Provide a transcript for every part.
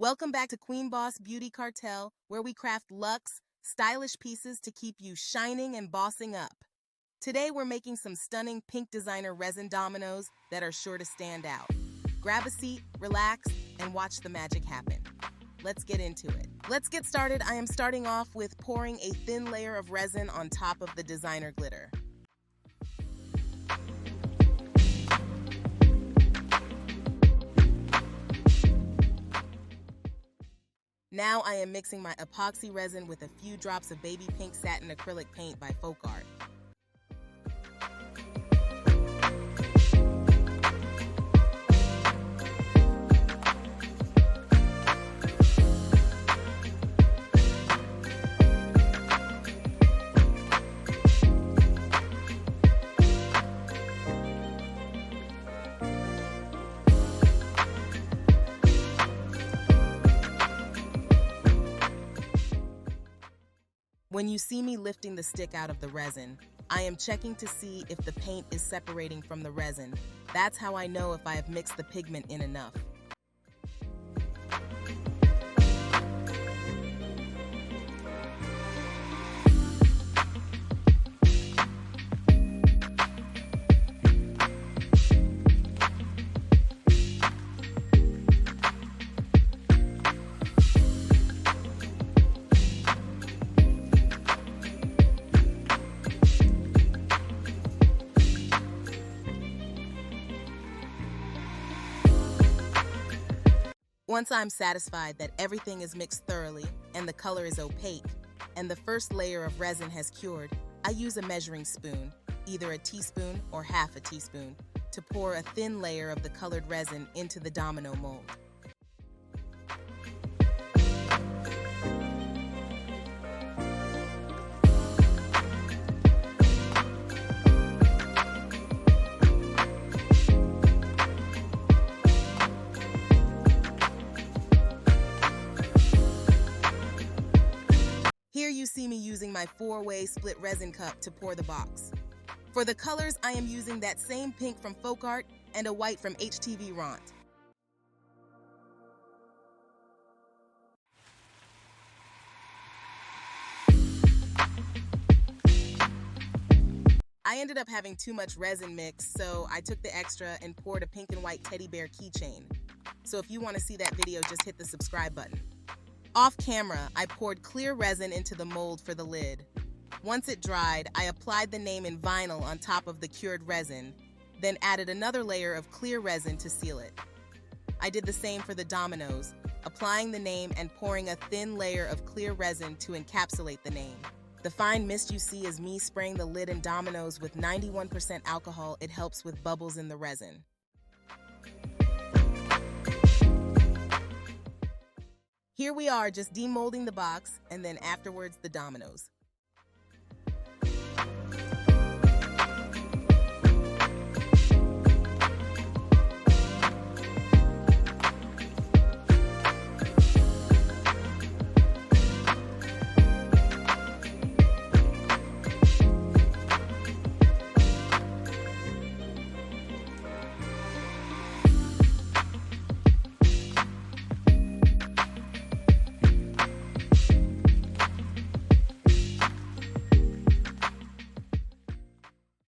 Welcome back to Queen Boss Beauty Cartel, where we craft luxe, stylish pieces to keep you shining and bossing up. Today we're making some stunning pink designer resin dominoes that are sure to stand out. Grab a seat, relax, and watch the magic happen. Let's get into it. Let's get started. I am starting off with pouring a thin layer of resin on top of the designer glitter. Now I am mixing my epoxy resin with a few drops of baby pink satin acrylic paint by Folk Art. When you see me lifting the stick out of the resin, I am checking to see if the paint is separating from the resin. That's how I know if I have mixed the pigment in enough. Once I'm satisfied that everything is mixed thoroughly and the color is opaque and the first layer of resin has cured, I use a measuring spoon, either a teaspoon or half a teaspoon, to pour a thin layer of the colored resin into the domino mold. Here you see me using my 4-way split resin cup to pour the box. For the colors, I am using that same pink from Folk Art and a white from HTV Ront. I ended up having too much resin mix, so I took the extra and poured a pink and white teddy bear keychain. So if you want to see that video, just hit the subscribe button. Off camera, I poured clear resin into the mold for the lid. Once it dried, I applied the name in vinyl on top of the cured resin, then added another layer of clear resin to seal it. I did the same for the dominoes, applying the name and pouring a thin layer of clear resin to encapsulate the name. The fine mist you see is me spraying the lid and dominoes with 91% alcohol. It helps with bubbles in the resin. Here we are, just demolding the box, and then afterwards the dominoes.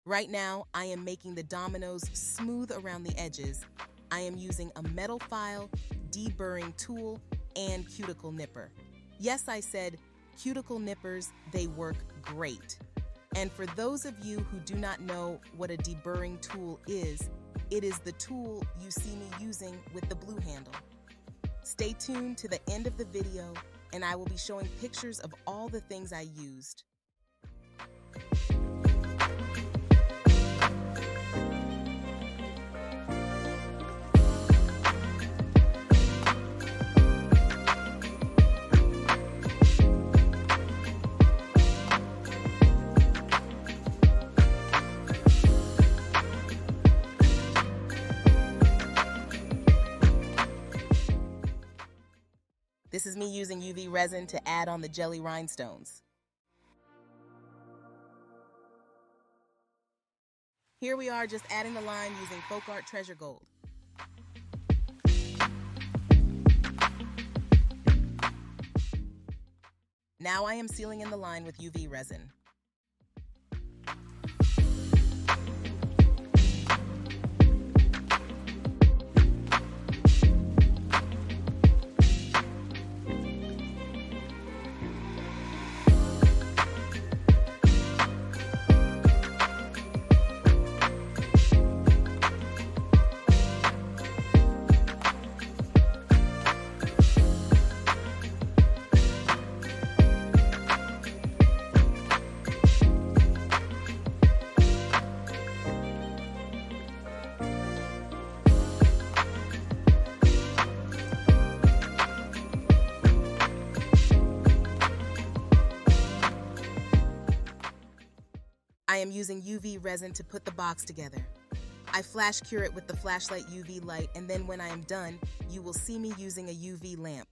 Right now, I am making the dominoes smooth around the edges. I am using a metal file, deburring tool, and cuticle nipper. Yes, I said cuticle nippers, they work great. And for those of you who do not know what a deburring tool is, it is the tool you see me using with the blue handle. Stay tuned to the end of the video, and I will be showing pictures of all the things I used. This is me using UV resin to add on the jelly rhinestones. Here we are just adding the line using Folk Art Treasure Gold. Now I am sealing in the line with UV resin. I am using UV resin to put the box together. I flash cure it with the flashlight UV light, and then when I am done, you will see me using a UV lamp.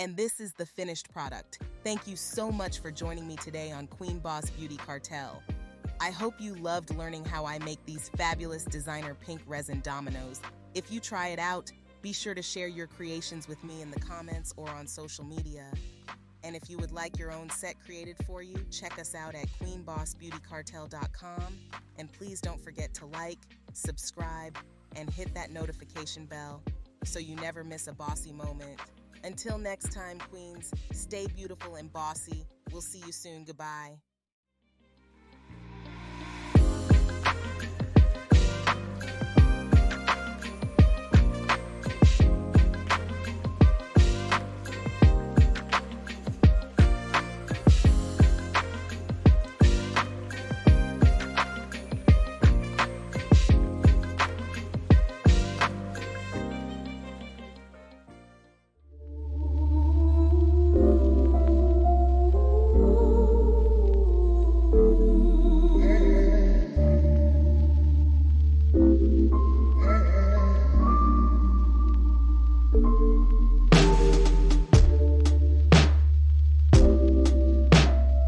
And this is the finished product. Thank you so much for joining me today on Queen Boss Beauty Cartel. I hope you loved learning how I make these fabulous designer pink resin dominoes. If you try it out, be sure to share your creations with me in the comments or on social media. And if you would like your own set created for you, check us out at queenbossbeautycartel.com. And please don't forget to like, subscribe, and hit that notification bell so you never miss a bossy moment. Until next time, queens, stay beautiful and bossy. We'll see you soon. Goodbye.